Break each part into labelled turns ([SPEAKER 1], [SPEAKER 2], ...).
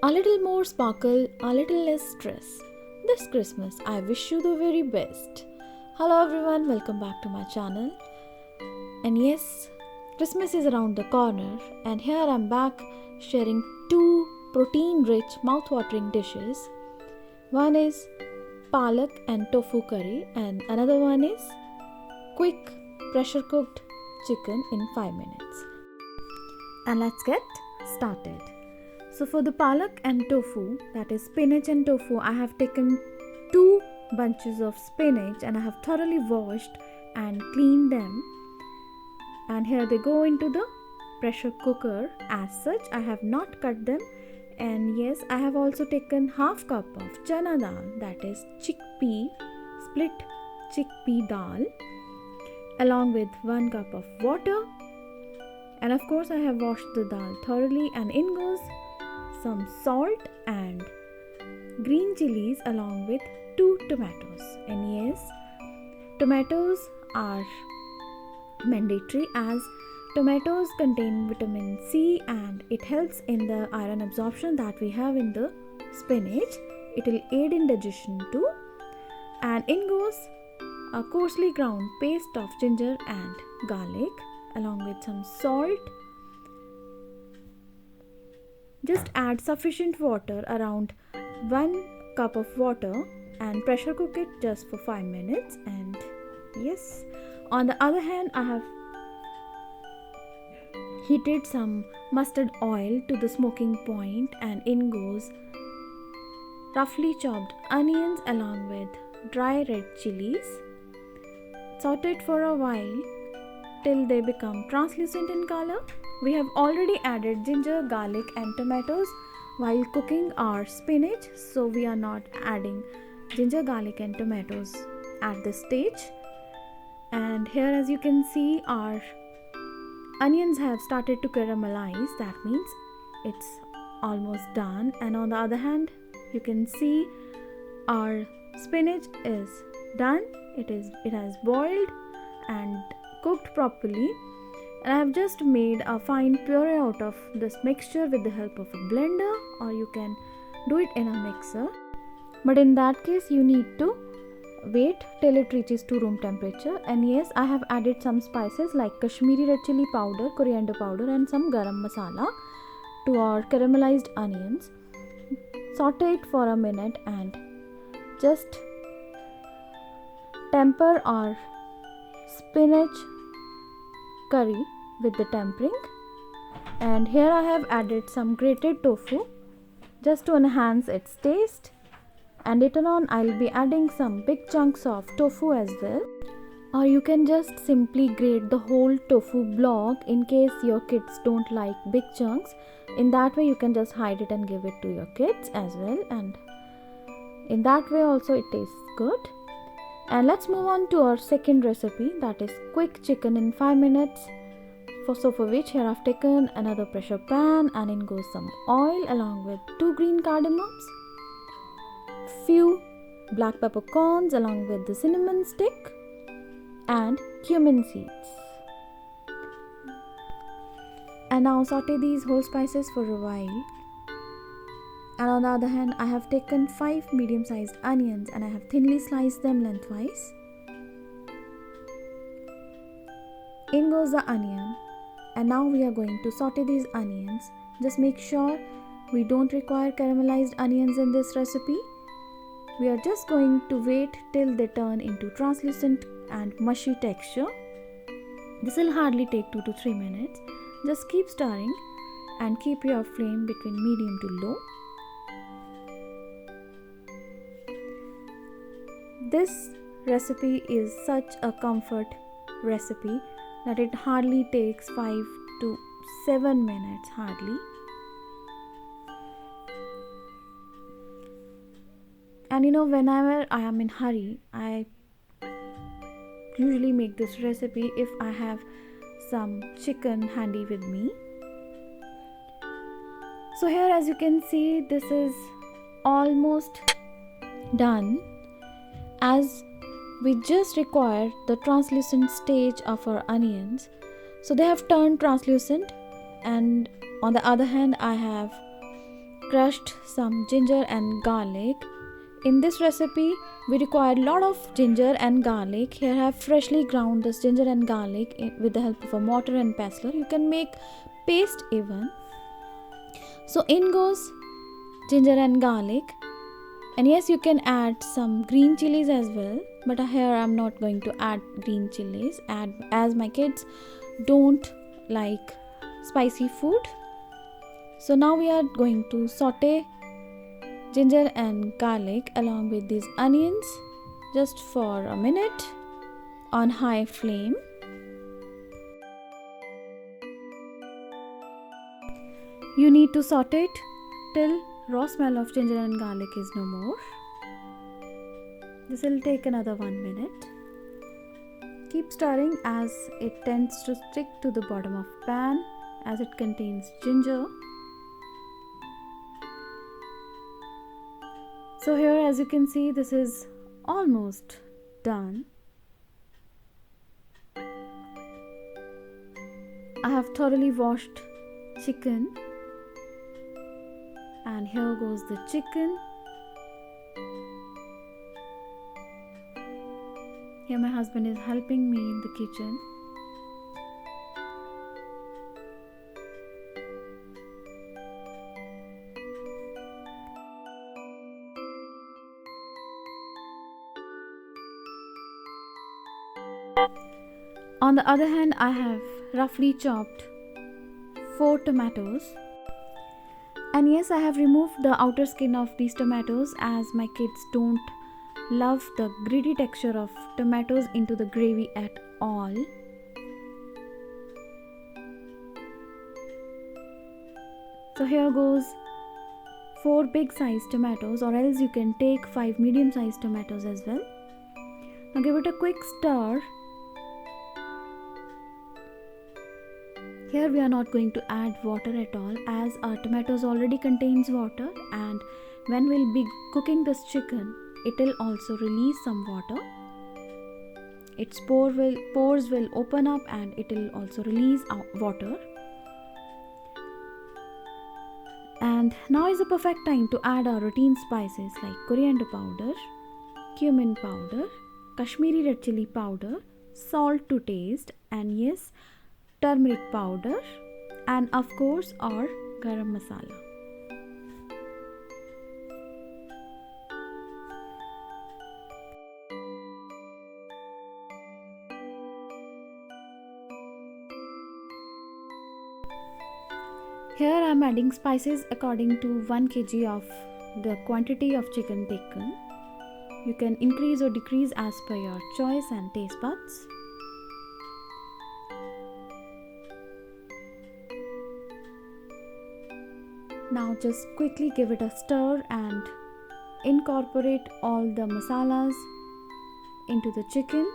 [SPEAKER 1] A little more sparkle, a little less stress. This Christmas, I wish you the very best. Hello everyone, welcome back to my channel. And yes, Christmas is around the corner, and here I'm back sharing two protein-rich, mouth-watering dishes. One is Palak and Tofu curry, and another one is quick pressure-cooked chicken in 5 minutes. And let's get started. So for the palak and tofu, that is spinach and tofu, I have taken 2 bunches of spinach and I have thoroughly washed and cleaned them. And here they go into the pressure cooker. As such, I have not cut them. And yes, I have also taken half cup of chana dal, that is chickpea, split chickpea dal, along with 1 cup of water. And of course, I have washed the dal thoroughly, and in goes some salt and green chilies along with 2 tomatoes. And yes, tomatoes are mandatory as tomatoes contain vitamin C and it helps in the iron absorption that we have in the spinach. It will aid in digestion too. And in goes a coarsely ground paste of ginger and garlic along with some salt. Just add sufficient water, around 1 cup of water, and pressure cook it just for 5 minutes. And yes, on the other hand, I have heated some mustard oil to the smoking point, and in goes roughly chopped onions along with dry red chilies. Saute it for a while till they become translucent in color. We have already added ginger, garlic and tomatoes while cooking our spinach, so we are not adding ginger, garlic and tomatoes at this stage. And here, as you can see, our onions have started to caramelize. That means it's almost done. And on the other hand, you can see our spinach is done. It has boiled and cooked properly. And I have just made a fine puree out of this mixture with the help of a blender, or you can do it in a mixer. But in that case, you need to wait till it reaches to room temperature. And yes, I have added some spices like Kashmiri red chili powder, coriander powder and some garam masala to our caramelized onions. Saute it for a minute and just temper our spinach curry with the tempering. And here I have added some grated tofu just to enhance its taste, and later on I'll be adding some big chunks of tofu as well, or you can just simply grate the whole tofu block in case your kids don't like big chunks. In that way you can just hide it and give it to your kids as well, and in that way also it tastes good. And let's move on to our second recipe, that is quick chicken in 5 minutes. For which here I've taken another pressure pan, and in goes some oil along with 2 green cardamoms, few black peppercorns along with the cinnamon stick and cumin seeds. And now saute these whole spices for a while. And on the other hand, I have taken 5 medium-sized onions and I have thinly sliced them lengthwise. In goes the onion, and now we are going to saute these onions. Just make sure we don't require caramelized onions in this recipe. We are just going to wait till they turn into translucent and mushy texture. This will hardly take 2 to 3 minutes. Just keep stirring and keep your flame between medium to low. This recipe is such a comfort recipe that it hardly takes 5 to 7 minutes hardly. And whenever I am in hurry, I usually make this recipe if I have some chicken handy with me. So here, as you can see, this is almost done, as we just require the translucent stage of our onions. So they have turned translucent, and on the other hand I have crushed some ginger and garlic. In this recipe, we require a lot of ginger and garlic. Here I have freshly ground this ginger and garlic with the help of a mortar and pestle. You can make paste even. So in goes ginger and garlic. And yes, you can add some green chilies as well. But here I'm not going to add green chilies as my kids don't like spicy food. So now we are going to saute ginger and garlic along with these onions just for a minute on high flame. You need to saute it till raw smell of ginger and garlic is no more. This will take another 1 minute. Keep stirring as it tends to stick to the bottom of pan as it contains ginger. So here, as you can see, this is almost done. I have thoroughly washed chicken, and here goes the chicken. Here my husband is helping me in the kitchen. On the other hand, I have roughly chopped 4 tomatoes. And yes, I have removed the outer skin of these tomatoes as my kids don't love the gritty texture of tomatoes into the gravy at all. So here goes 4 big sized tomatoes, or else you can take 5 medium sized tomatoes as well. Now give it a quick stir. Here we are not going to add water at all as our tomatoes already contains water, and when we'll be cooking this chicken, it will also release some water. Its pores will open up and it will also release water. And now is the perfect time to add our routine spices like coriander powder, cumin powder, Kashmiri red chili powder, salt to taste, and yes, turmeric powder, and of course our garam masala. Here I am adding spices according to 1 kg of the quantity of chicken taken. You can increase or decrease as per your choice and taste buds. Now just quickly give it a stir and incorporate all the masalas into the chicken.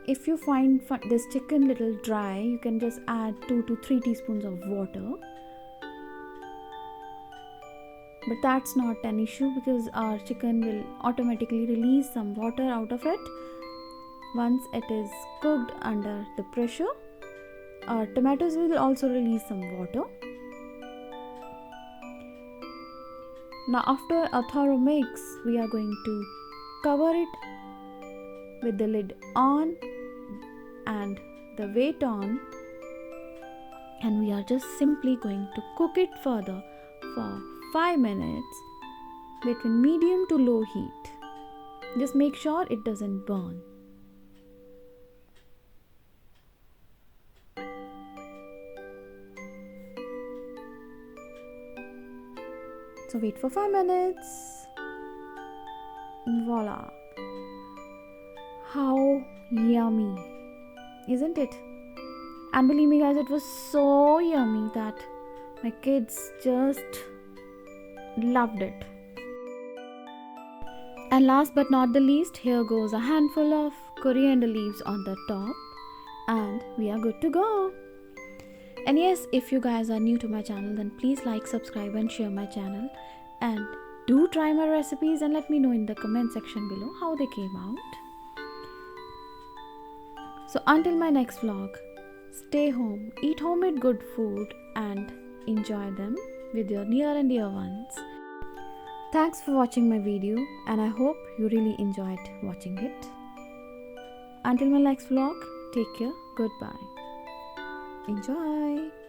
[SPEAKER 1] If you find this chicken little dry, you can just add 2 to 3 teaspoons of water. But that's not an issue because our chicken will automatically release some water out of it once it is cooked under the pressure. Our tomatoes will also release some water. Now after a thorough mix, we are going to cover it with the lid on and the weight on, and we are just simply going to cook it further for 5 minutes between medium to low heat. Just make sure it doesn't burn. So wait for 5 minutes. Voila. How yummy, isn't it? And believe me guys, it was so yummy that my kids just loved it. And last but not the least, here goes a handful of coriander leaves on the top, and we are good to go. And yes, if you guys are new to my channel, then please like, subscribe and share my channel, and do try my recipes and let me know in the comment section below how they came out. So until my next vlog, Stay home, eat homemade good food, and enjoy them with your near and dear ones. Thanks for watching my video, and I hope you really enjoyed watching it. Until my next vlog, take care, goodbye. Enjoy!